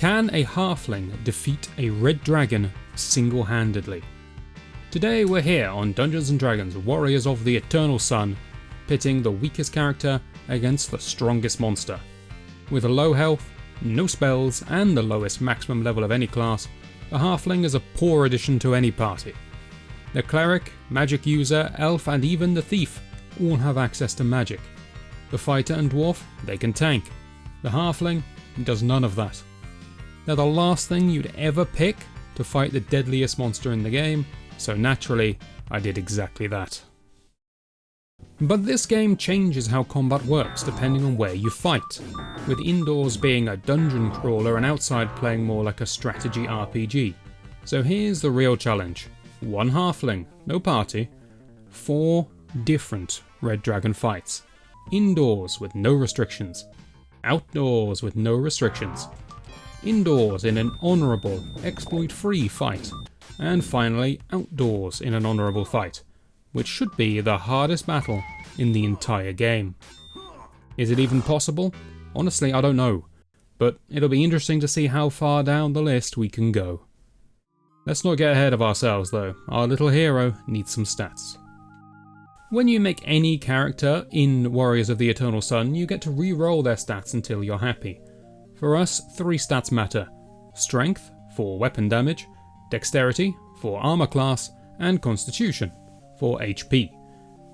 Can a halfling defeat a red dragon single-handedly? Today we're here on Dungeons & Dragons Warriors of the Eternal Sun, pitting the weakest character against the strongest monster. With a low health, no spells, and the lowest maximum level of any class, the halfling is a poor addition to any party. The cleric, magic user, elf, and even the thief all have access to magic. The fighter and dwarf, they can tank. The halfling does none of that. They're the last thing you'd ever pick to fight the deadliest monster in the game, so naturally, I did exactly that. But this game changes how combat works depending on where you fight, with indoors being a dungeon crawler and outside playing more like a strategy RPG. So here's the real challenge. 1 halfling, no party, 4 different red dragon fights. Indoors with no restrictions, outdoors with no restrictions, indoors in an honourable, exploit-free fight, and finally outdoors in an honourable fight, which should be the hardest battle in the entire game. Is it even possible? Honestly, I don't know, but it'll be interesting to see how far down the list we can go. Let's not get ahead of ourselves though, our little hero needs some stats. When you make any character in Warriors of the Eternal Sun, you get to re-roll their stats until you're happy. For us, 3 stats matter: Strength for weapon damage, Dexterity for armor class, and Constitution for HP.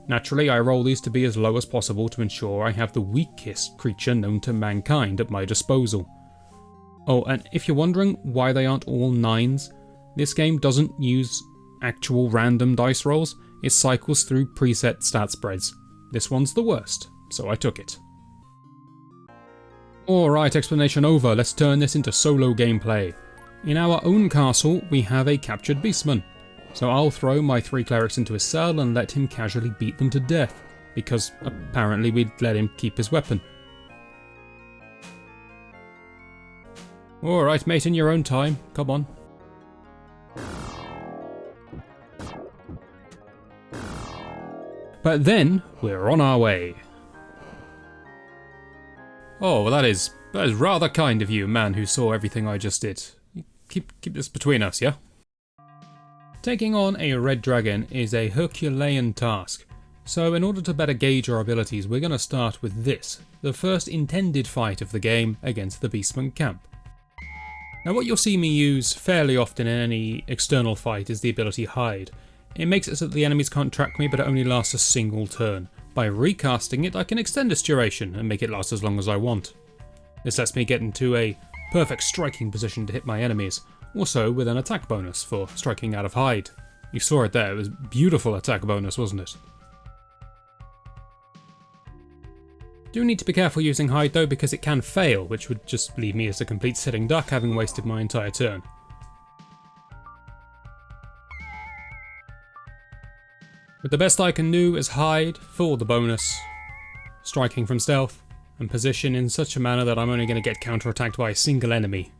Naturally, I roll these to be as low as possible to ensure I have the weakest creature known to mankind at my disposal. Oh, and if you're wondering why they aren't all 9s, this game doesn't use actual random dice rolls, it cycles through preset stat spreads. This one's the worst, so I took it. Alright, explanation over, let's turn this into solo gameplay. In our own castle, we have a captured beastman, so I'll throw my 3 clerics into his cell and let him casually beat them to death, because apparently we'd let him keep his weapon. Alright mate, in your own time, come on. But then, we're on our way. Oh, well that is rather kind of you, man who saw everything I just did. Keep this between us, yeah? Taking on a red dragon is a Herculean task, so in order to better gauge our abilities we're going to start with this, the first intended fight of the game against the beastman camp. Now what you'll see me use fairly often in any external fight is the ability Hide. It makes it so that the enemies can't track me, but it only lasts a single turn. By recasting it, I can extend its duration and make it last as long as I want. This lets me get into a perfect striking position to hit my enemies, also with an attack bonus for striking out of Hide. You saw it there, it was a beautiful attack bonus, wasn't it? Do need to be careful using Hide though, because it can fail, which would just leave me as a complete sitting duck, having wasted my entire turn. But the best I can do is Hide for the bonus, striking from stealth, and position in such a manner that I'm only going to get counterattacked by a single enemy.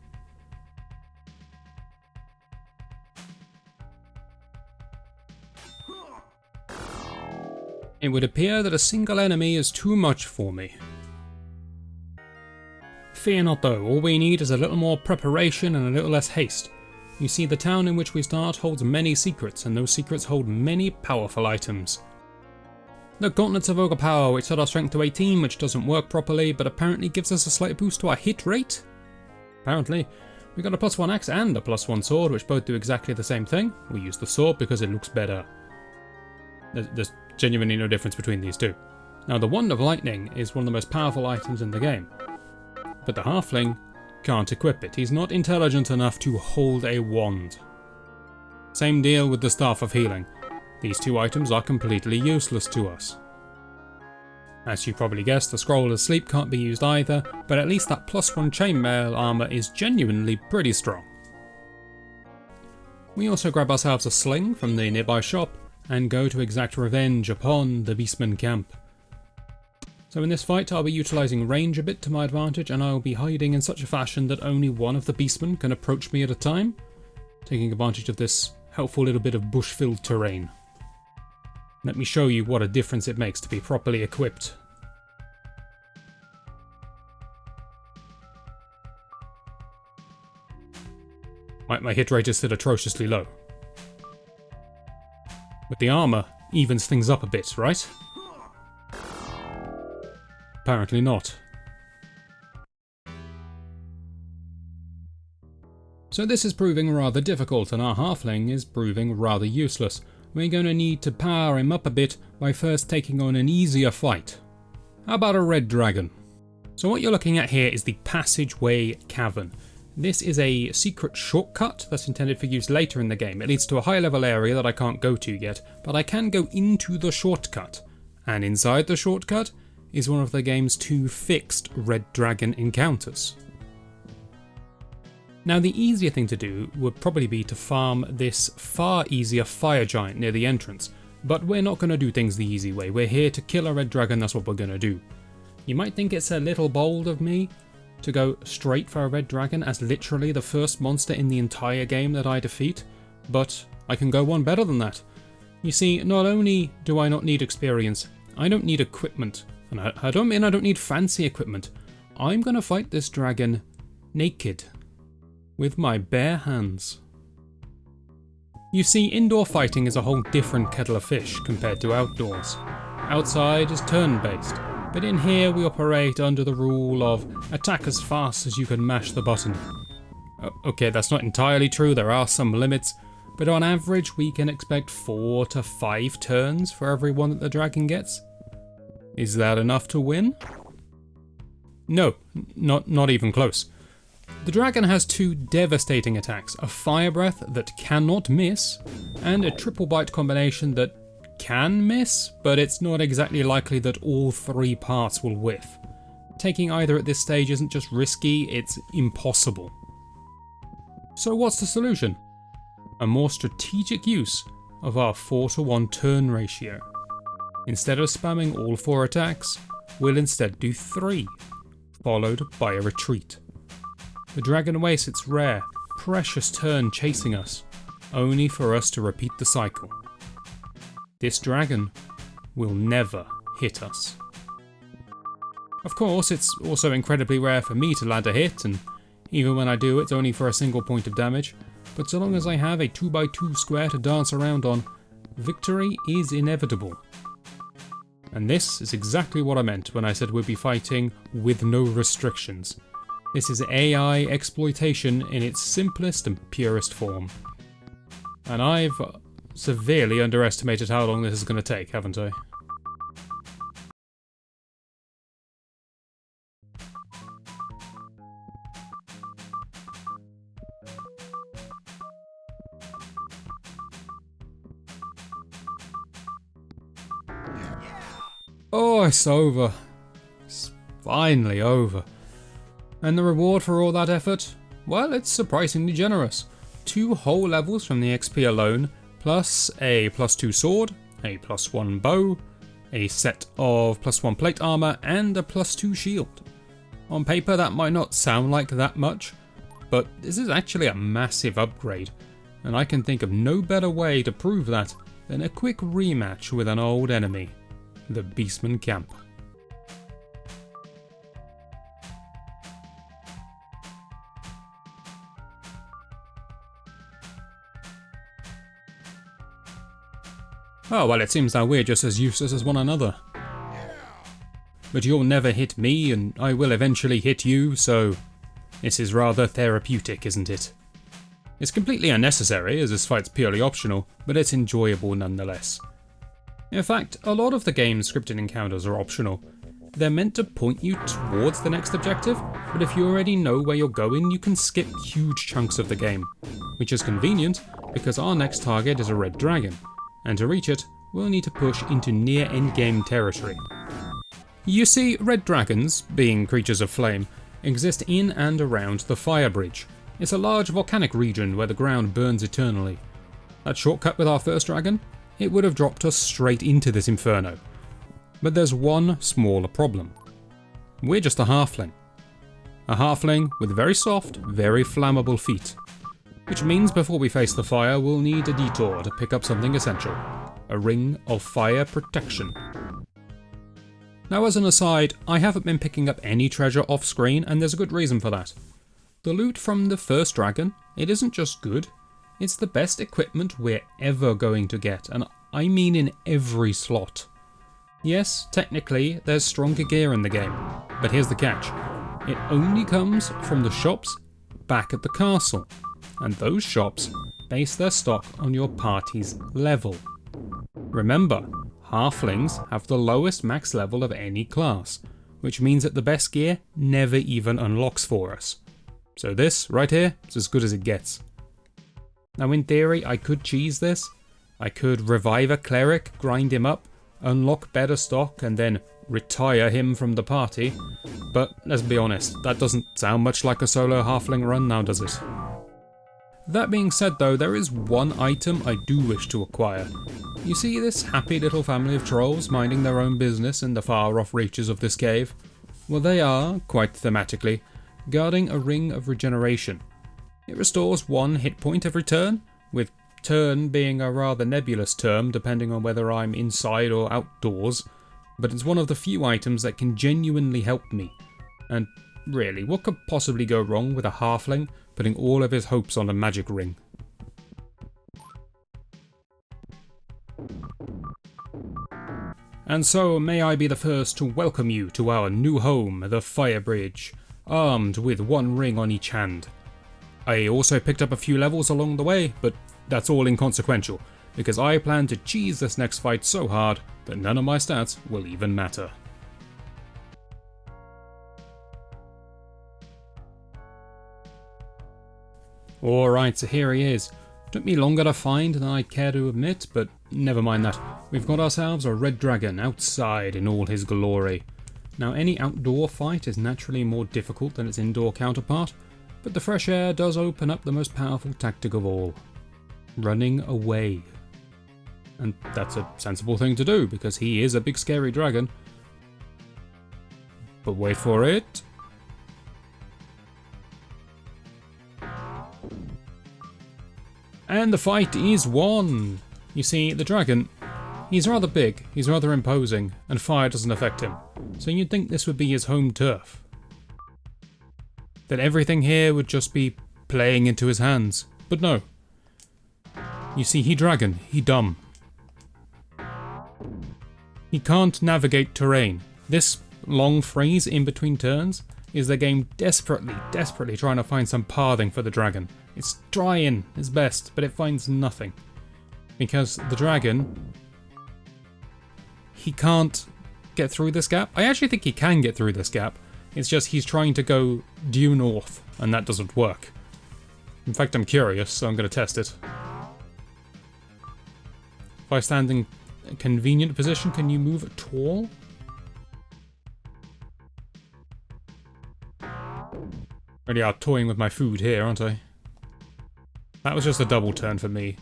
It would appear that a single enemy is too much for me. Fear not though, all we need is a little more preparation and a little less haste. You see, the town in which we start holds many secrets, and those secrets hold many powerful items. The gauntlets of ogre power, which set our strength to 18, which doesn't work properly, but apparently gives us a slight boost to our hit rate. Apparently, we got a +1 axe and a +1 sword, which both do exactly the same thing. We use the sword because it looks better. There's genuinely no difference between these two. Now, the Wand of Lightning is one of the most powerful items in the game, but the halfling can't equip it. He's not intelligent enough to hold a wand. Same deal with the Staff of Healing. These 2 items are completely useless to us. As you probably guessed, the Scroll of Sleep can't be used either, but at least that +1 chainmail armour is genuinely pretty strong. We also grab ourselves a sling from the nearby shop and go to exact revenge upon the beastman camp. So in this fight I'll be utilising range a bit to my advantage, and I'll be hiding in such a fashion that only one of the beastmen can approach me at a time, taking advantage of this helpful little bit of bush-filled terrain. Let me show you what a difference it makes to be properly equipped. My hit rate is still atrociously low. But the armor evens things up a bit, right? Apparently not. So this is proving rather difficult, and our halfling is proving rather useless. We're going to need to power him up a bit by first taking on an easier fight. How about a red dragon? So what you're looking at here is the Passageway Cavern. This is a secret shortcut that's intended for use later in the game. It leads to a high level area that I can't go to yet, but I can go into the shortcut. And inside the shortcut is one of the game's 2 fixed red dragon encounters. Now the easier thing to do would probably be to farm this far easier fire giant near the entrance, but we're not going to do things the easy way. We're here to kill a red dragon, that's what we're going to do. You might think it's a little bold of me to go straight for a red dragon as literally the first monster in the entire game that I defeat, but I can go one better than that. You see, not only do I not need experience, I don't need equipment, and I don't mean I don't need fancy equipment. I'm going to fight this dragon naked, with my bare hands. You see, indoor fighting is a whole different kettle of fish compared to outdoors. Outside is turn-based, but in here we operate under the rule of attack as fast as you can mash the button. Okay, that's not entirely true, there are some limits, but on average we can expect 4 to 5 turns for every one that the dragon gets. Is that enough to win? No, not even close. The dragon has 2 devastating attacks, a fire breath that cannot miss, and a triple bite combination that can miss, but it's not exactly likely that all 3 parts will whiff. Taking either at this stage isn't just risky, it's impossible. So what's the solution? A more strategic use of our 4-to-1 turn ratio. Instead of spamming all 4 attacks, we'll instead do 3, followed by a retreat. The dragon wastes its rare, precious turn chasing us, only for us to repeat the cycle. This dragon will never hit us. Of course, it's also incredibly rare for me to land a hit, and even when I do, it's only for a single point of damage, but so long as I have a 2x2 square to dance around on, victory is inevitable. And this is exactly what I meant when I said we'd be fighting with no restrictions. This is AI exploitation in its simplest and purest form. And I've severely underestimated how long this is going to take, haven't I? Oh, it's over. It's finally over. And the reward for all that effort? Well, it's surprisingly generous. 2 whole levels from the XP alone, plus a +2 sword, a +1 bow, a set of +1 plate armor, and a +2 shield. On paper that might not sound like that much, but this is actually a massive upgrade, and I can think of no better way to prove that than a quick rematch with an old enemy, the Beastmen camp. Oh, well, it seems that we're just as useless as one another. But you'll never hit me, and I will eventually hit you, so this is rather therapeutic, isn't it? It's completely unnecessary, as this fight's purely optional, but it's enjoyable nonetheless. In fact, a lot of the game's scripted encounters are optional. They're meant to point you towards the next objective, but if you already know where you're going, you can skip huge chunks of the game, which is convenient because our next target is a red dragon, and to reach it, we'll need to push into near endgame territory. You see, red dragons, being creatures of flame, exist in and around the Fire Bridge. It's a large volcanic region where the ground burns eternally. That shortcut with our first dragon? It would have dropped us straight into this inferno. But there's one smaller problem. We're just a halfling. A halfling with very soft, very flammable feet. Which means before we face the fire, we'll need a detour to pick up something essential. A ring of fire protection. Now as an aside, I haven't been picking up any treasure off screen, and there's a good reason for that. The loot from the first dragon, it isn't just good, it's the best equipment we're ever going to get, and I mean in every slot. Yes, technically, there's stronger gear in the game, but here's the catch. It only comes from the shops back at the castle, and those shops base their stock on your party's level. Remember, Halflings have the lowest max level of any class, which means that the best gear never even unlocks for us. So this, right here, is as good as it gets. Now in theory, I could cheese this. I could revive a cleric, grind him up, unlock better stock, and then retire him from the party. But let's be honest, that doesn't sound much like a solo halfling run now, does it? That being said though, there is one item I do wish to acquire. You see this happy little family of trolls minding their own business in the far off reaches of this cave? Well, they are, quite thematically, guarding a ring of regeneration. It restores 1 hit point every turn, with turn being a rather nebulous term depending on whether I'm inside or outdoors, but it's one of the few items that can genuinely help me. And really, what could possibly go wrong with a halfling putting all of his hopes on a magic ring? And so may I be the first to welcome you to our new home, the Fire Bridge, armed with 1 ring on each hand. I also picked up a few levels along the way, but that's all inconsequential, because I plan to cheese this next fight so hard that none of my stats will even matter. Alright, so here he is. Took me longer to find than I'd care to admit, but never mind that. We've got ourselves a red dragon outside in all his glory. Now any outdoor fight is naturally more difficult than its indoor counterpart, but the fresh air does open up the most powerful tactic of all. Running away. And that's a sensible thing to do, because he is a big scary dragon. But wait for it. And the fight is won! You see, the dragon, he's rather big, he's rather imposing, and fire doesn't affect him. So you'd think this would be his home turf. That everything here would just be playing into his hands. But no. You see, he dragon, he dumb. He can't navigate terrain. This long phrase in between turns is the game desperately trying to find some pathing for the dragon. It's trying its best, but it finds nothing. Because the dragon, he can't get through this gap. I actually think he can get through this gap. It's just he's trying to go due north, and that doesn't work. In fact, I'm curious, so I'm going to test it. If I stand in a convenient position, can you move at all? Really are toying with my food here, aren't I? That was just a double turn for me.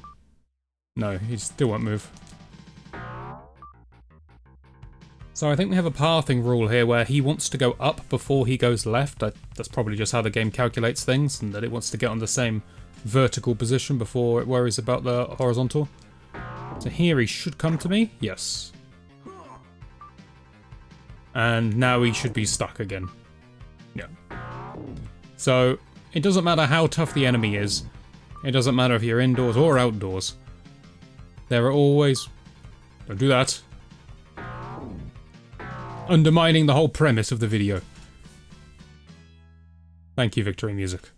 No, he still won't move. So I think we have a pathing rule here where he wants to go up before he goes left. That's probably just how the game calculates things, and that it wants to get on the same vertical position before it worries about the horizontal. So here he should come to me. Yes. And now he should be stuck again. Yeah. So it doesn't matter how tough the enemy is. It doesn't matter if you're indoors or outdoors. There are always... Don't do that. Undermining the whole premise of the video. Thank you, Victory Music.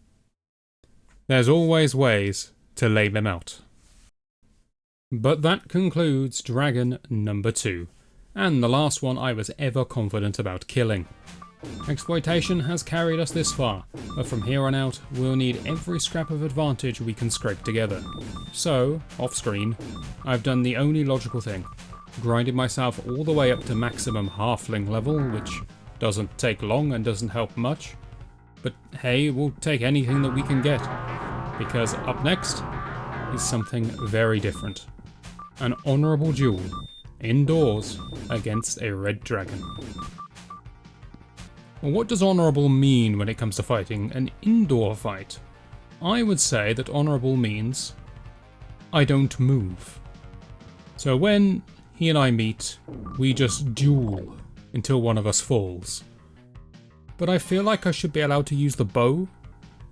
There's always ways to lay them out. But that concludes Dragon number 2, and the last one I was ever confident about killing. Exploitation has carried us this far, but from here on out, we'll need every scrap of advantage we can scrape together. So, off screen, I've done the only logical thing. Grinded myself all the way up to maximum halfling level, which doesn't take long and doesn't help much. But hey, we'll take anything that we can get. Because up next is something very different. An honourable duel, indoors, against a red dragon. Well, what does honourable mean when it comes to fighting an indoor fight? I would say that honourable means I don't move. So when he and I meet, we just duel until one of us falls. But I feel like I should be allowed to use the bow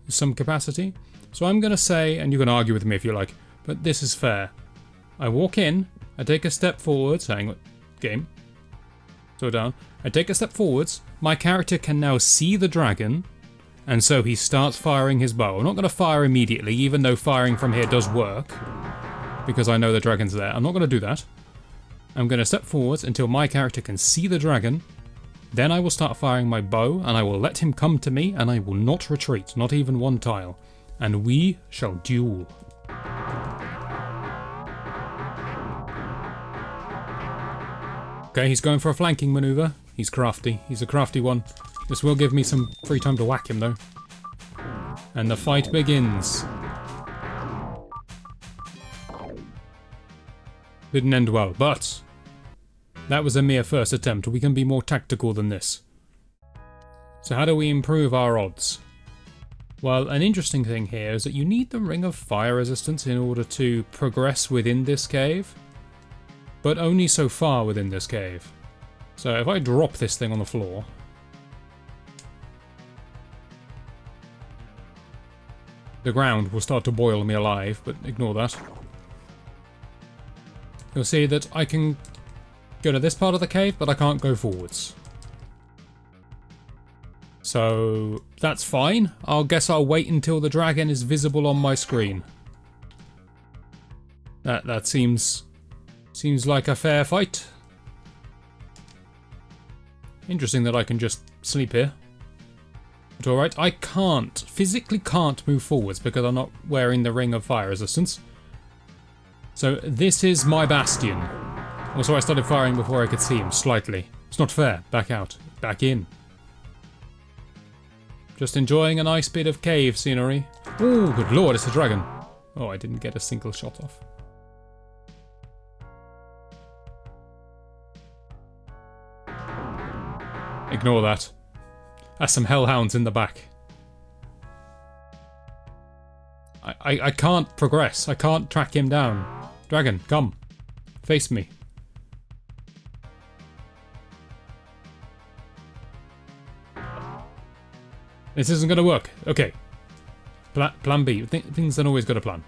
some capacity. So I'm going to say, and you can argue with me if you like, but this is fair. I walk in, I take a step forwards, hang on, game, slow down. I take a step forwards, my character can now see the dragon, and so he starts firing his bow. I'm not going to fire immediately, even though firing from here does work, because I know the dragon's there. I'm not going to do that. I'm going to step forwards until my character can see the dragon, then I will start firing my bow, and I will let him come to me, and I will not retreat, not even one tile. And we shall duel. Okay, he's going for a flanking maneuver. He's crafty. He's a crafty one. This will give me some free time to whack him, though. And the fight begins. Didn't end well, but that was a mere first attempt. We can be more tactical than this. So how do we improve our odds? Well, an interesting thing here is that you need the Ring of Fire Resistance in order to progress within this cave, but only so far within this cave. So if I drop this thing on the floor, the ground will start to boil me alive, but ignore that. You'll see that I can go to this part of the cave, but I can't go forwards. So that's fine. I guess I'll wait until the dragon is visible on my screen. That seems like a fair fight. Interesting that I can just sleep here. But alright, I physically can't move forwards because I'm not wearing the Ring of Fire Resistance. So this is my bastion. Also, I started firing before I could see him, slightly. It's not fair. Back out. Back in. Just enjoying a nice bit of cave scenery. Oh, good lord, it's a dragon. Oh, I didn't get a single shot off. Ignore that. That's some hellhounds in the back. I can't progress. I can't track him down. Dragon, come. Face me. This isn't going to work. Okay. Plan B. Things don't always got a plan.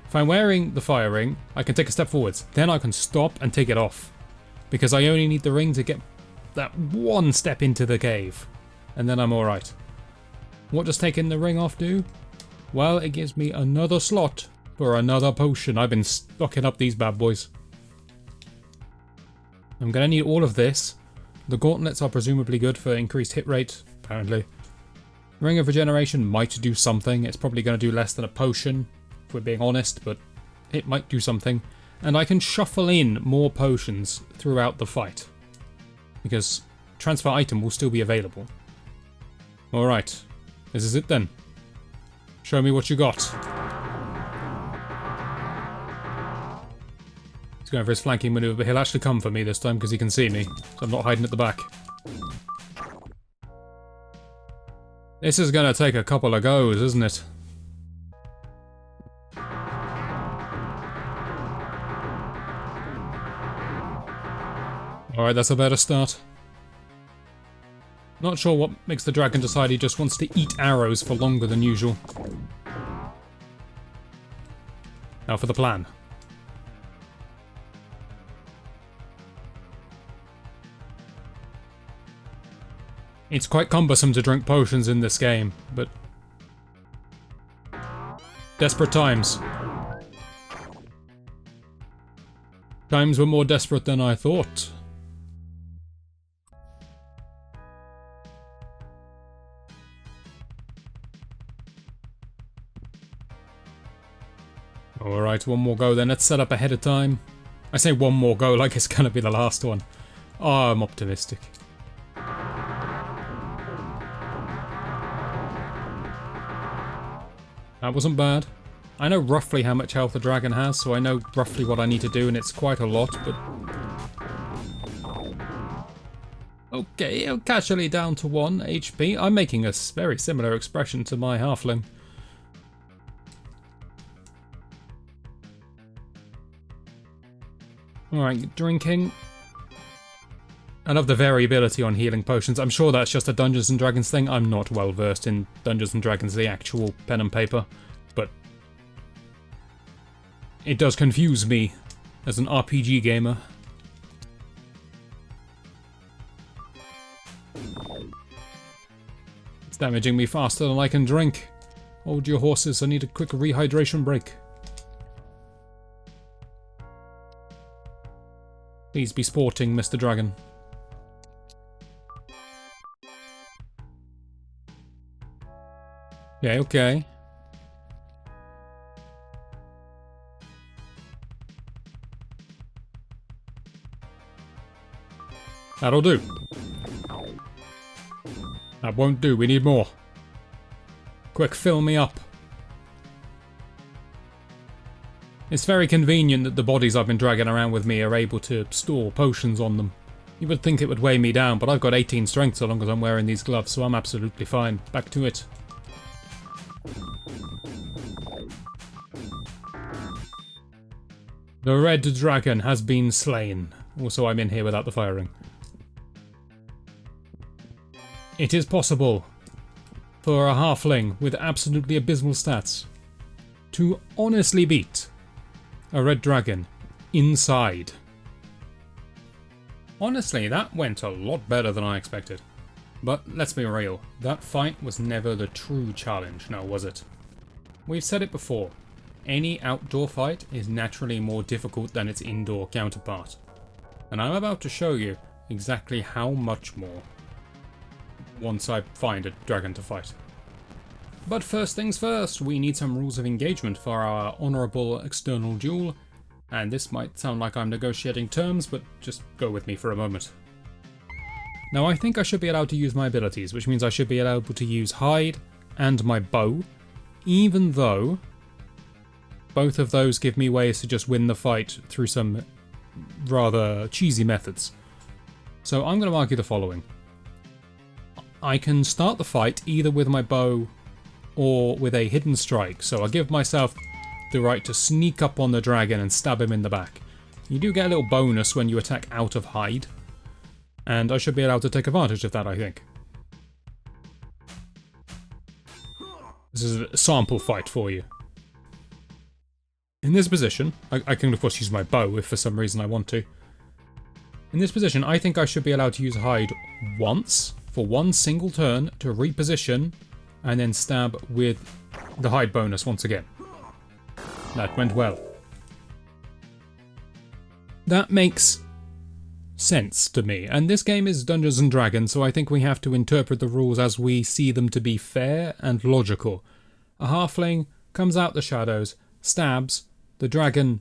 If I'm wearing the fire ring, I can take a step forwards. Then I can stop and take it off. Because I only need the ring to get that one step into the cave. And then I'm alright. What does taking the ring off do? Well, it gives me another slot for another potion. I've been stocking up these bad boys. I'm going to need all of this. The gauntlets are presumably good for increased hit rate, apparently. Ring of Regeneration might do something. It's probably going to do less than a potion, if we're being honest, but it might do something. And I can shuffle in more potions throughout the fight, because transfer item will still be available. Alright, this is it then. Show me what you got. He's going for his flanking maneuver, but he'll actually come for me this time because he can see me, so I'm not hiding at the back. This is going to take a couple of goes, isn't it? Alright, that's a better start. Not sure what makes the dragon decide he just wants to eat arrows for longer than usual. Now for the plan. It's quite cumbersome to drink potions in this game, but desperate times. Times were more desperate than I thought. Alright, one more go then. Let's set up ahead of time. I say one more go like it's gonna be the last one. Oh, I'm optimistic. That wasn't bad. I know roughly how much health the dragon has, so I know roughly what I need to do, and it's quite a lot, but... Okay, casually down to 1 HP. I'm making a very similar expression to my halfling. Alright, drinking. I love the variability on healing potions. I'm sure that's just a Dungeons & Dragons thing. I'm not well versed in Dungeons & Dragons, the actual pen and paper, but it does confuse me as an RPG gamer. It's damaging me faster than I can drink. Hold your horses, I need a quick rehydration break. Please be sporting, Mr. Dragon. Okay, okay. That'll do. That won't do, we need more. Quick, fill me up. It's very convenient that the bodies I've been dragging around with me are able to store potions on them. You would think it would weigh me down, but I've got 18 strength so long as I'm wearing these gloves, so I'm absolutely fine. Back to it. The red dragon has been slain. Also, I'm in here without the firing. It is possible for a halfling with absolutely abysmal stats to honestly beat a red dragon inside. Honestly, that went a lot better than I expected. But let's be real, that fight was never the true challenge, now was it? We've said it before, any outdoor fight is naturally more difficult than its indoor counterpart. And I'm about to show you exactly how much more once I find a dragon to fight. But first things first, we need some rules of engagement for our honourable external duel. And this might sound like I'm negotiating terms, but just go with me for a moment. Now I think I should be allowed to use my abilities, which means I should be able to use hide and my bow, even though both of those give me ways to just win the fight through some rather cheesy methods. So I'm going to argue the following. I can start the fight either with my bow or with a hidden strike, so I give myself the right to sneak up on the dragon and stab him in the back. You do get a little bonus when you attack out of hide, and I should be allowed to take advantage of that, I think. This is a sample fight for you. In this position, I can of course use my bow if for some reason I want to. In this position, I think I should be allowed to use hide once, for one single turn, to reposition, and then stab with the hide bonus once again. That went well. That makes sense to me, and this game is Dungeons & Dragons, so I think we have to interpret the rules as we see them to be fair and logical. A halfling comes out the shadows, stabs, the dragon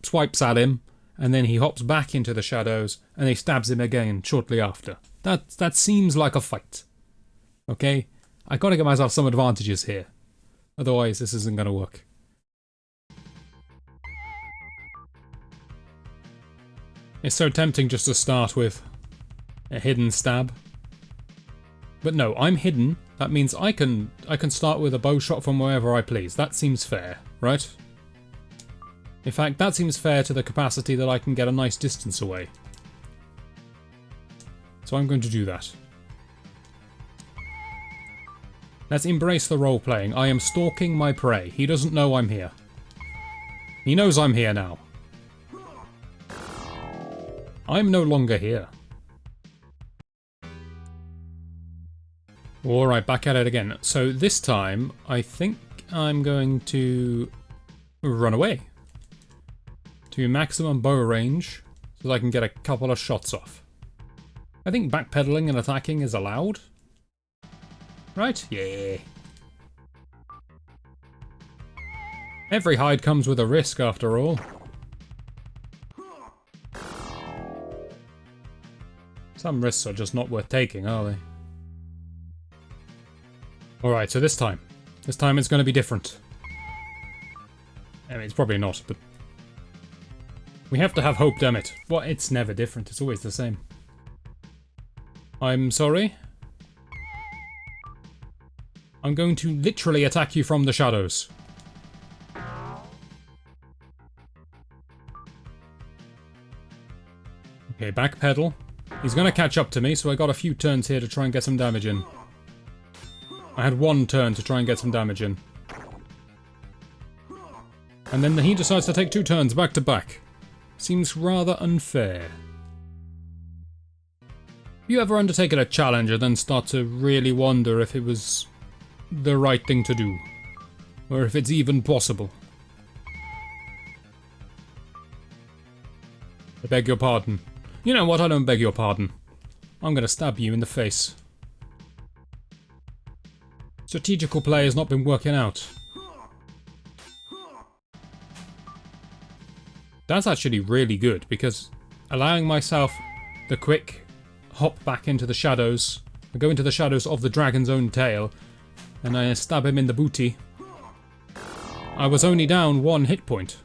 swipes at him, and then he hops back into the shadows, and he stabs him again shortly after. That seems like a fight. Okay? I gotta get myself some advantages here. Otherwise, this isn't gonna work. It's so tempting just to start with a hidden stab. But no, I'm hidden. That means I can start with a bow shot from wherever I please. That seems fair, right? In fact, that seems fair to the capacity that I can get a nice distance away. So I'm going to do that. Let's embrace the role-playing. I am stalking my prey. He doesn't know I'm here. He knows I'm here now. I'm no longer here. Alright, back at it again. So this time, I think I'm going to run away. To maximum bow range, so that I can get a couple of shots off. I think backpedaling and attacking is allowed. Right? Yeah. Every hide comes with a risk after all. Some risks are just not worth taking, are they? Alright, so this time it's going to be different. I mean, it's probably not, but we have to have hope, damn it. Well, it's never different, it's always the same. I'm sorry. I'm going to literally attack you from the shadows. Okay, backpedal. He's gonna catch up to me, so I got a few turns here to try and get some damage in. I had one turn to try and get some damage in. And then he decides to take 2 turns back to back. Seems rather unfair. Have you ever undertaken a challenge and then start to really wonder if it was the right thing to do? Or if it's even possible? I beg your pardon. You know what, I don't beg your pardon. I'm gonna stab you in the face. Strategical play has not been working out. That's actually really good, because allowing myself the quick hop back into the shadows, I go into the shadows of the dragon's own tail, and I stab him in the booty. I was only down 1 hit point.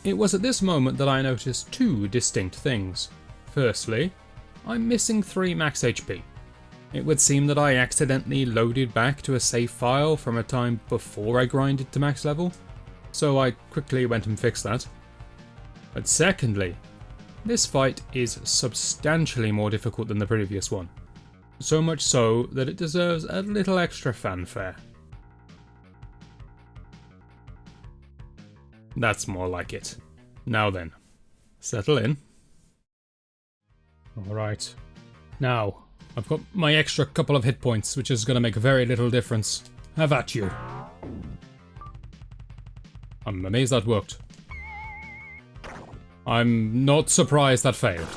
It was at this moment that I noticed 2 distinct things. Firstly, I'm missing 3 max HP. It would seem that I accidentally loaded back to a save file from a time before I grinded to max level, so I quickly went and fixed that. But secondly, this fight is substantially more difficult than the previous one. So much so that it deserves a little extra fanfare. That's more like it. Now then, settle in. Alright. Now, I've got my extra couple of hit points, which is going to make very little difference. Have at you. I'm amazed that worked. I'm not surprised that failed.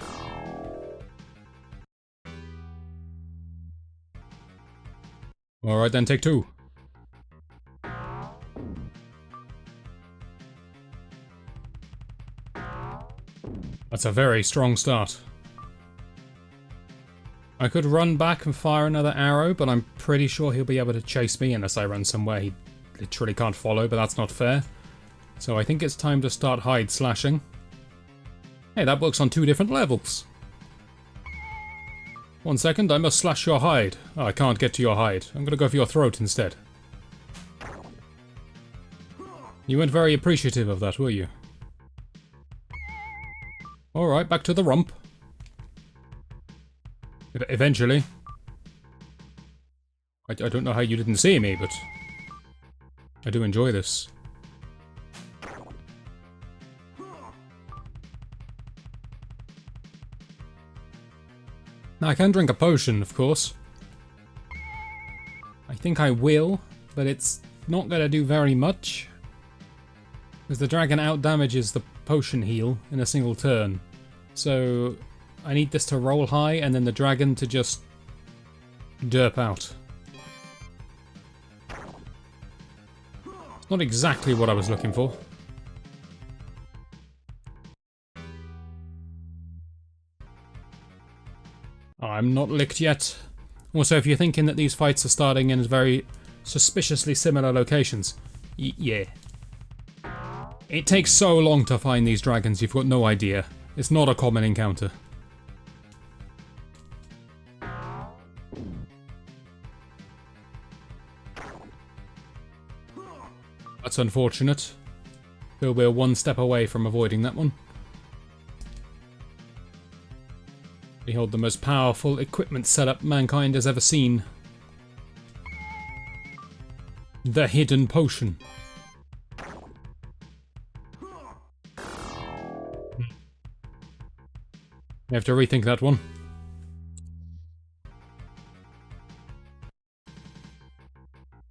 Alright then, take 2. That's a very strong start. I could run back and fire another arrow, but I'm pretty sure he'll be able to chase me unless I run somewhere he literally can't follow, but that's not fair. So I think it's time to start hide slashing. Hey, that works on 2 different levels. 1 second, I must slash your hide. Oh, I can't get to your hide. I'm gonna go for your throat instead. You weren't very appreciative of that, were you? Alright, back to the rump. Eventually. I don't know how you didn't see me, but I do enjoy this. Now I can drink a potion, of course. I think I will, but it's not going to do very much. Because the dragon out-damages the potion heal in a single turn. So I need this to roll high and then the dragon to just derp out. Not exactly what I was looking for. I'm not licked yet. Also, if you're thinking that these fights are starting in very suspiciously similar locations, yeah. It takes so long to find these dragons, you've got no idea. It's not a common encounter. That's unfortunate. We're 1 step away from avoiding that one. Behold the most powerful equipment setup mankind has ever seen. The hidden potion. You have to rethink that one.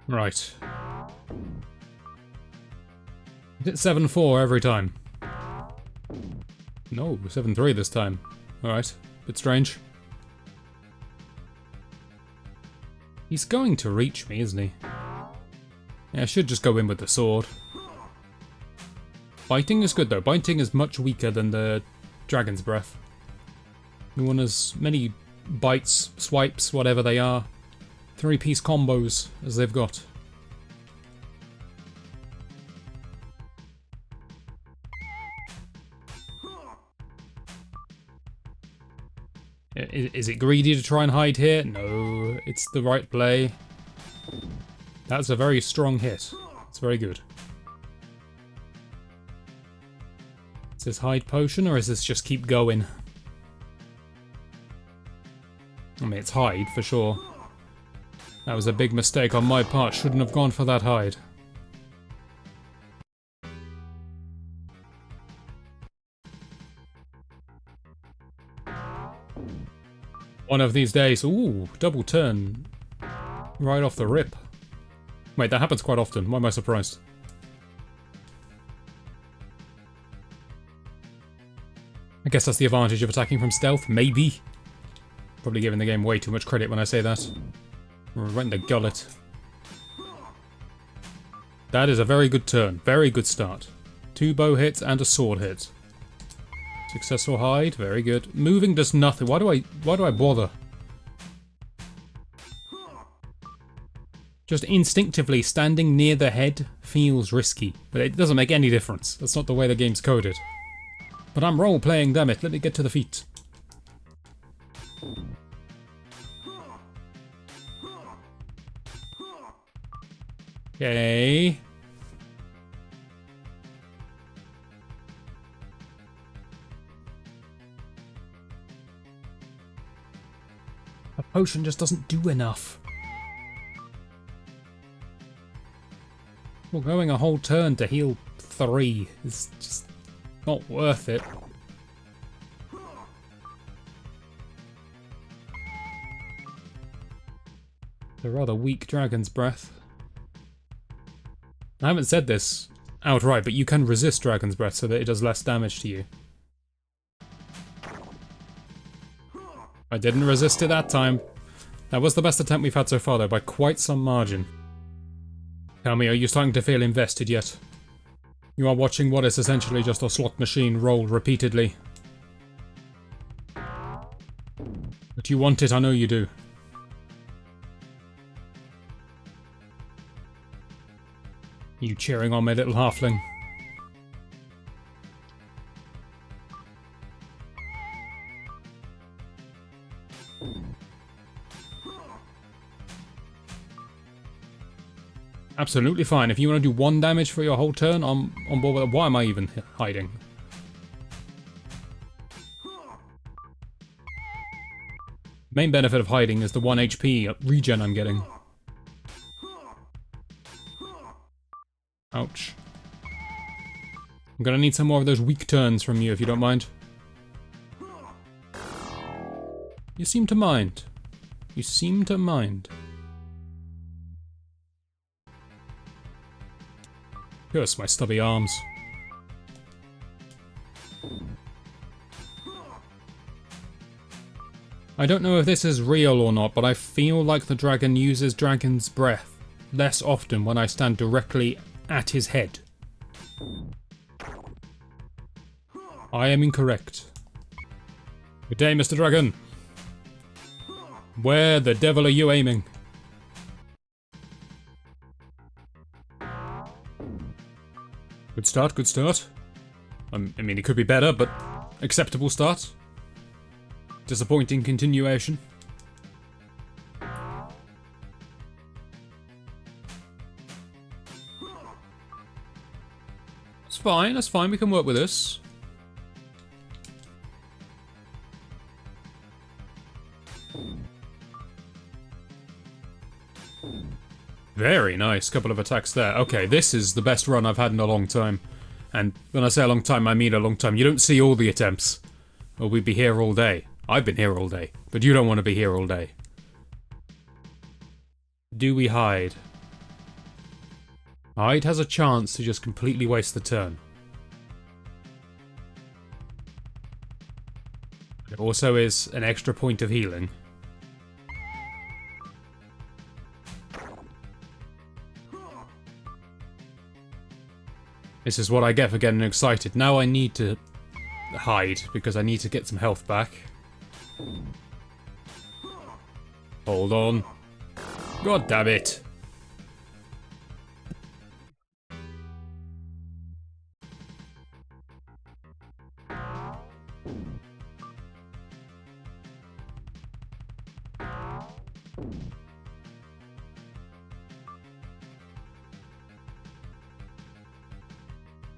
Right. Is it 7-4 every time? No, 7-3 this time. Alright, bit strange. He's going to reach me, isn't he? Yeah, I should just go in with the sword. Biting is good though. Biting is much weaker than the dragon's breath. We want as many bites, swipes, whatever they are, 3-piece combos as they've got. Is it greedy to try and hide here? No, it's the right play. That's a very strong hit. It's very good. Is this hide potion or is this just keep going? I mean, it's hide for sure. That was a big mistake on my part. Shouldn't have gone for that hide. One of these days. Ooh, double turn. Right off the rip. Wait, that happens quite often. Why am I surprised? I guess that's the advantage of attacking from stealth, maybe. Probably giving the game way too much credit when I say that. Right in the gullet. That is a very good turn. Very good start. 2 bow hits and a sword hit. Successful hide. Very good. Moving does nothing. Why do I bother? Just instinctively standing near the head feels risky, but it doesn't make any difference. That's not the way the game's coded. But I'm role-playing, damn it. Let me get to the feet. Okay. A potion just doesn't do enough. Well, going a whole turn to heal 3 is just not worth it. A rather weak Dragon's Breath. I haven't said this outright, but you can resist Dragon's Breath so that it does less damage to you. I didn't resist it that time. That was the best attempt we've had so far, though, by quite some margin. Tell me, are you starting to feel invested yet? You are watching what is essentially just a slot machine roll repeatedly. But you want it, I know you do. You cheering on my little halfling. Absolutely fine. If you want to do 1 damage for your whole turn, I'm on board with it. Why am I even hiding? Main benefit of hiding is the 1 HP regen I'm getting. Ouch. I'm gonna need some more of those weak turns from you, if you don't mind. You seem to mind. You seem to mind. Curse my stubby arms. I don't know if this is real or not, but I feel like the dragon uses Dragon's Breath less often when I stand directly at his head. I am incorrect. Good day, Mr. Dragon. Where the devil are you aiming? Good start, good start. I mean, it could be better, but acceptable start. Disappointing continuation. It's fine, that's fine, we can work with this. Very nice, couple of attacks there. Okay, this is the best run I've had in a long time. And when I say a long time, I mean a long time. You don't see all the attempts, or we'd be here all day. I've been here all day, but you don't want to be here all day. Do we hide? Hide has a chance to just completely waste the turn. It also is an extra point of healing. This is what I get for getting excited. Now I need to hide, because I need to get some health back. Hold on. God damn it.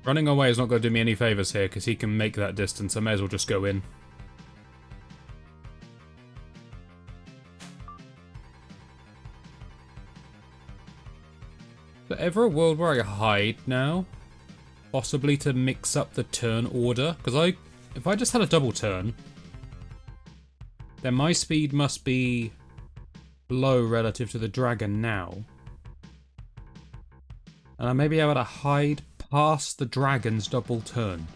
Running away is not going to do me any favours here, because he can make that distance. I may as well just go in. Is there ever a world where I hide now? Possibly to mix up the turn order? Because if I just had a double turn, then my speed must be low relative to the dragon now. And I may be able to hide past the dragon's double turn.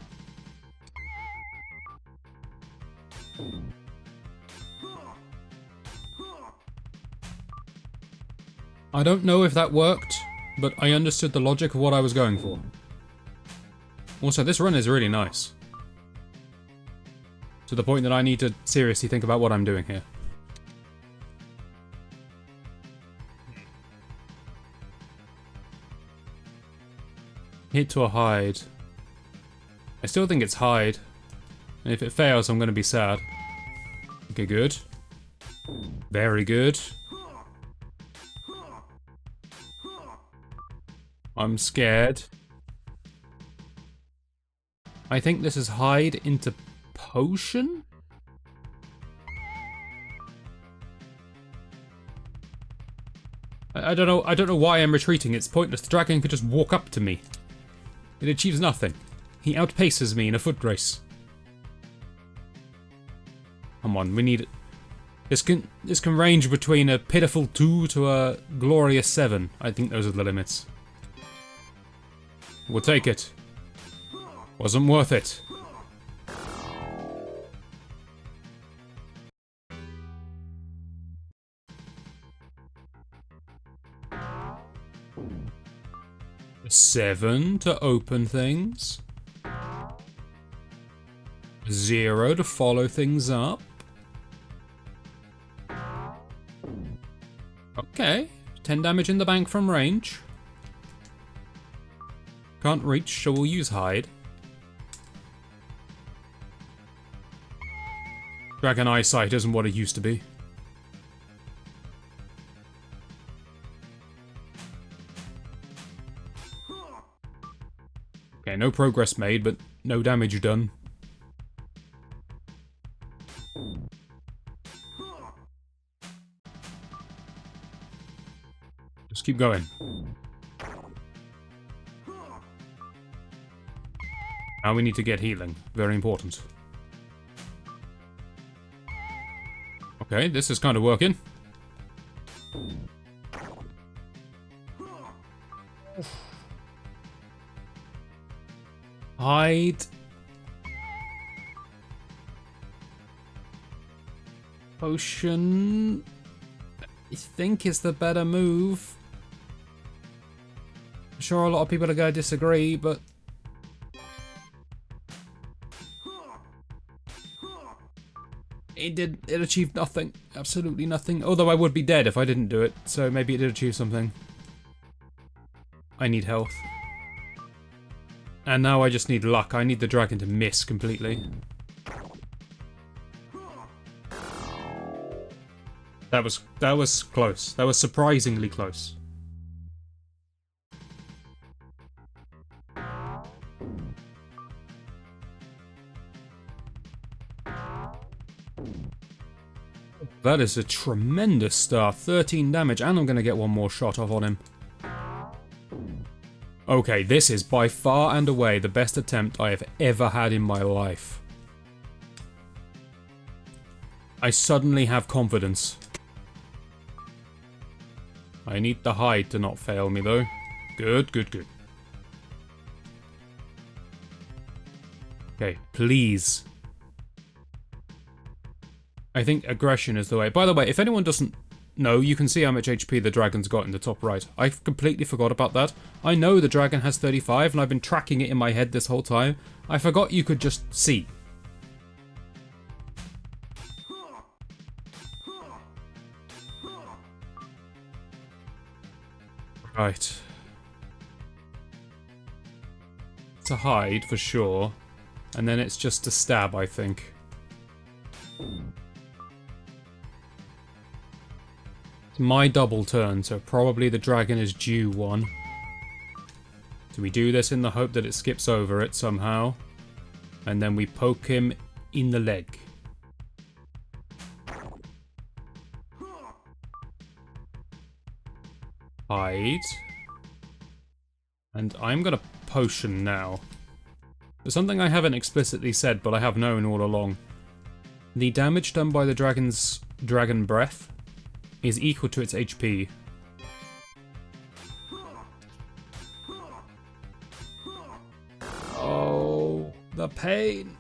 I don't know if that worked, but I understood the logic of what I was going for. Also, this run is really nice. To the point that I need to seriously think about what I'm doing here. Hit or hide. I still think it's hide. And if it fails, I'm going to be sad. Okay, good. Very good. I'm scared. I think this is hide into potion? I don't know why I'm retreating. It's pointless. The dragon could just walk up to me. It achieves nothing. He outpaces me in a foot race. Come on, we need it. This can range between a pitiful 2 to a glorious 7. I think those are the limits. We'll take it. Wasn't worth it. A 7 to open things. 0 to follow things up. Okay. 10 damage in the bank from range. Can't reach, so we'll use hide. Dragon eyesight isn't what it used to be. Okay, no progress made, but no damage done. Just keep going. Now we need to get healing. Very important. Okay, this is kind of working. Hide. Potion, I think, is the better move. I'm sure a lot of people are going to disagree, but it achieved nothing. Absolutely nothing. Although I would be dead if I didn't do it, so maybe it did achieve something. I need health. And now I just need luck. I need the dragon to miss completely. That was close. That was surprisingly close. That is a tremendous start. 13 damage, and I'm going to get one more shot off on him. Okay, this is by far and away the best attempt I have ever had in my life. I suddenly have confidence. I need the hide to not fail me, though. Good, good, good. Okay, please. I think aggression is the way. By the way, if anyone doesn't know, you can see how much HP the dragon's got in the top right. I completely forgot about that. I know the dragon has 35, and I've been tracking it in my head this whole time. I forgot you could just see. Right. It's a hide, for sure. And then it's just a stab, I think. It's my double turn, so probably the dragon is due one. So we do this in the hope that it skips over it somehow. And then we poke him in the leg. Hide. And I'm gonna potion now. There's something I haven't explicitly said, but I have known all along. The damage done by the dragon's dragon breath is equal to its HP. Oh, the pain!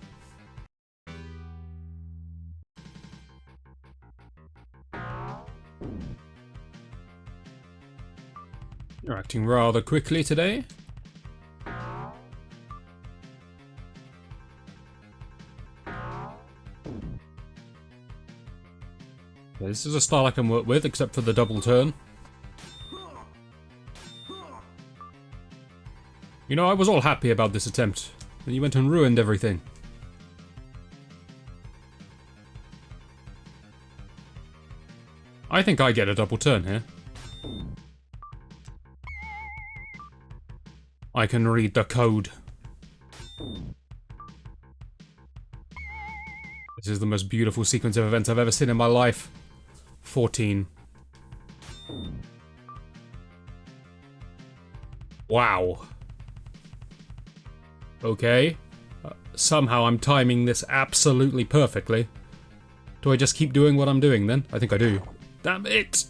You're acting rather quickly today. Yeah, this is a style I can work with, except for the double turn. You know, I was all happy about this attempt. Then you went and ruined everything. I think I get a double turn here. I can read the code. This is the most beautiful sequence of events I've ever seen in my life. 14. Wow. Okay. Somehow I'm timing this absolutely perfectly. Do I just keep doing what I'm doing then? I think I do. Damn it!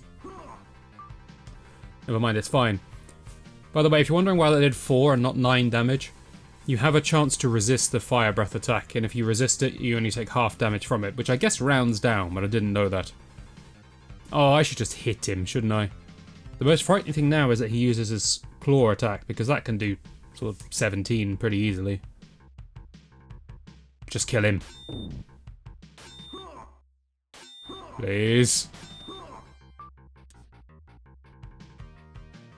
Never mind, it's fine. By the way, if you're wondering why I did 4 and not 9 damage, you have a chance to resist the fire breath attack, and if you resist it, you only take half damage from it, which I guess rounds down, but I didn't know that. Oh, I should just hit him, shouldn't I? The most frightening thing now is that he uses his claw attack, because that can do sort of 17 pretty easily. Just kill him. Please.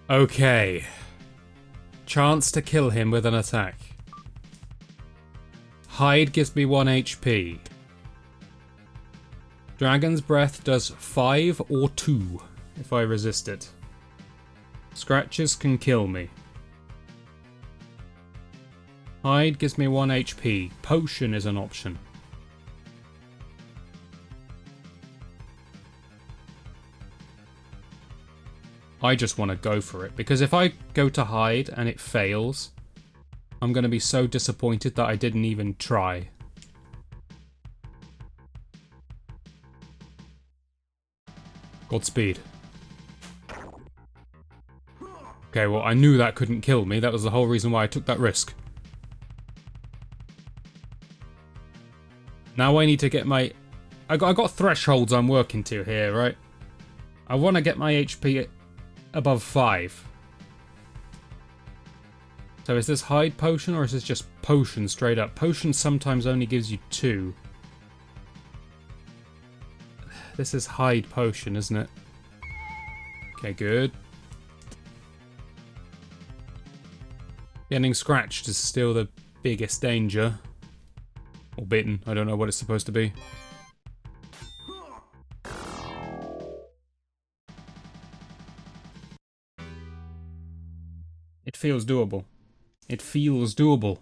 Okay. Chance to kill him with an attack. Hide gives me 1 HP. Dragon's Breath does 5 or 2 if I resist it. Scratches can kill me. Hide gives me 1 HP. Potion is an option. I just want to go for it, because if I go to hide and it fails, I'm going to be so disappointed that I didn't even try. Godspeed. Okay, well, I knew that couldn't kill me. That was the whole reason why I took that risk. Now I need to get my... I got thresholds I'm working to here, right? I want to get my HP above 5. So is this hide potion or is this just potion straight up? Potion sometimes only gives you 2. This is hide potion, isn't it? Okay, good. Getting scratched is still the biggest danger. Or bitten, I don't know what it's supposed to be. It feels doable. It feels doable.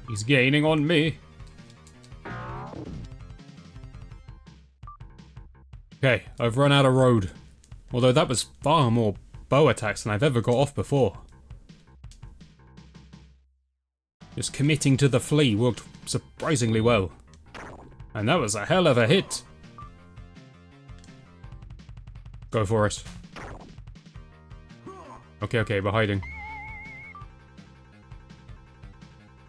He's gaining on me. Okay, I've run out of road. Although that was far more bow attacks than I've ever got off before. Just committing to the flea worked surprisingly well. And that was a hell of a hit. Go for it. Okay, we're hiding.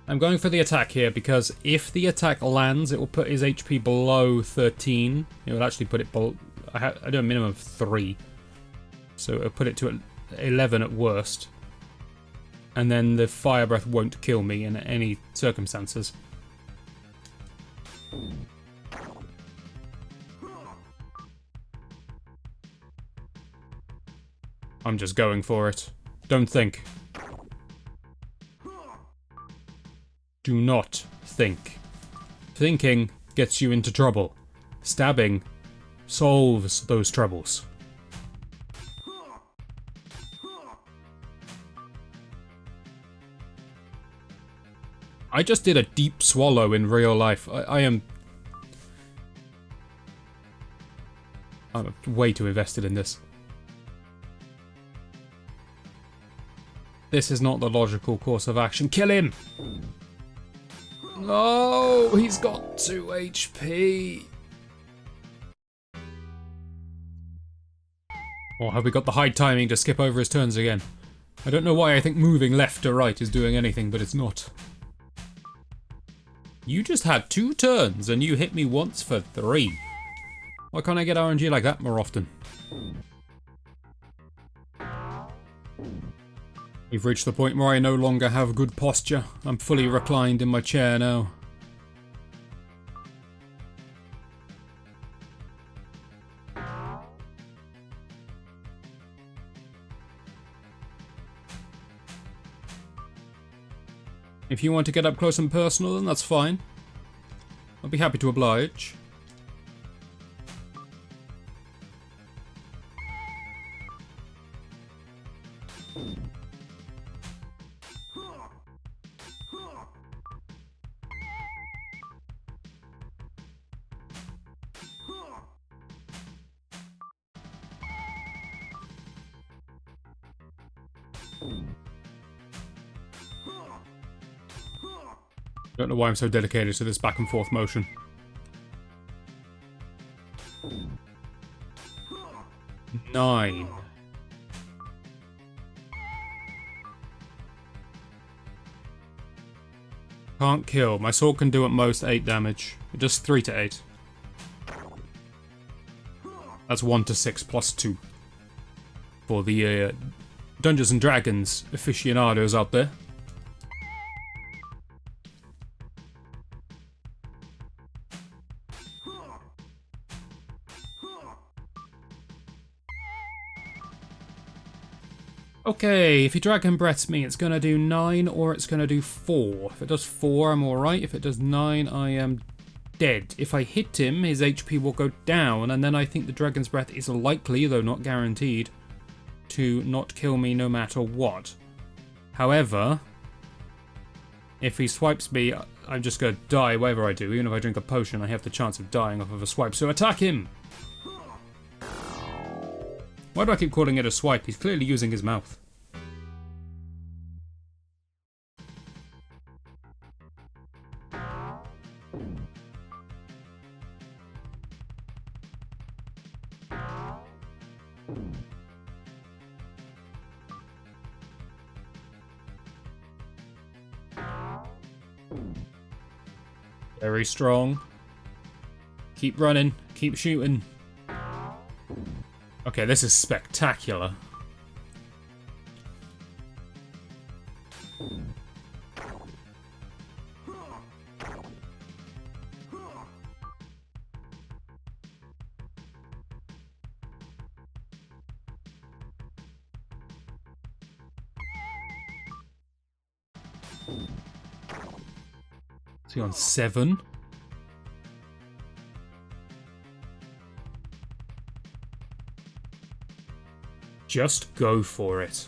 I'm going for the attack here because if the attack lands, it will put his HP below 13. It will actually put it below... I do a minimum of 3. So it'll put it to 11 at worst. and then the fire breath won't kill me in any circumstances. I'm just going for it. Don't think. Do not think. Thinking gets you into trouble. Stabbing solves those troubles. I just did a deep swallow in real life. I'm way too invested in this. This is not the logical course of action. Kill him! No, he's got 2 HP. Oh, have we got the high timing to skip over his turns again? I don't know why I think moving left to right is doing anything, but it's not. You just had 2 turns and you hit me once for 3. Why can't I get RNG like that more often? We've reached the point where I no longer have good posture. I'm fully reclined in my chair now. If you want to get up close and personal, then that's fine. I'll be happy to oblige. Don't know why I'm so dedicated to this back and forth motion. Nine. Can't kill. My sword can do at most 8 damage. It does 3 to 8. That's 1 to 6 plus 2. For the Dungeons and Dragons aficionados out there. Okay, if he Dragon Breaths me, it's gonna do 9 or it's gonna do 4. If it does 4, I'm alright. If it does 9, I am dead. If I hit him, his HP will go down, and then I think the Dragon's Breath is likely, though not guaranteed, to not kill me no matter what. However, if he swipes me, I'm just gonna die whatever I do. Even if I drink a potion, I have the chance of dying off of a swipe, so attack him! Why do I keep calling it a swipe? He's clearly using his mouth. Very strong. Keep running. Keep shooting. Okay, this is spectacular. Is he on 7? Just go for it.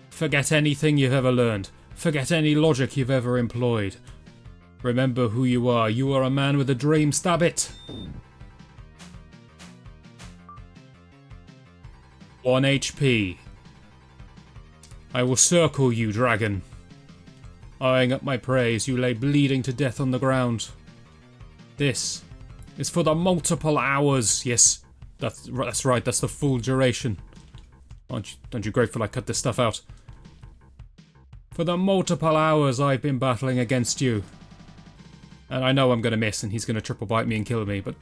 Forget anything you've ever learned. Forget any logic you've ever employed. Remember who you are. You are a man with a dream. Stab it! 1 HP. I will circle you, dragon. Eyeing up my prey as you lay bleeding to death on the ground. This is for the multiple hours. Yes, that's right. That's the full duration. Aren't you grateful I cut this stuff out? For the multiple hours I've been battling against you. And I know I'm gonna miss and he's gonna triple bite me and kill me, but...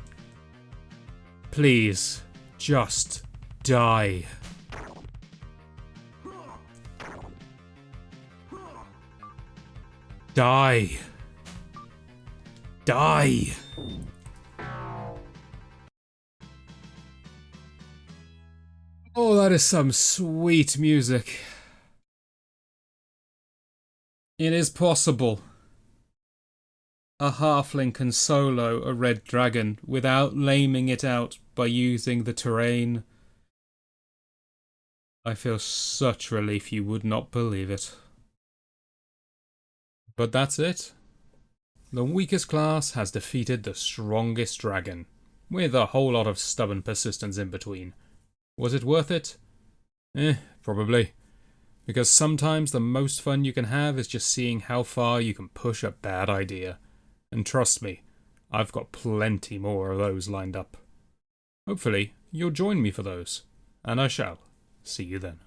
please, just Die. Die. Oh, that is some sweet music. It is possible. A halfling can solo a red dragon without laming it out by using the terrain. I feel such relief you would not believe it. But that's it. The weakest class has defeated the strongest dragon, with a whole lot of stubborn persistence in between. Was it worth it? Probably. Because sometimes the most fun you can have is just seeing how far you can push a bad idea. And trust me, I've got plenty more of those lined up. Hopefully, you'll join me for those, and I shall see you then.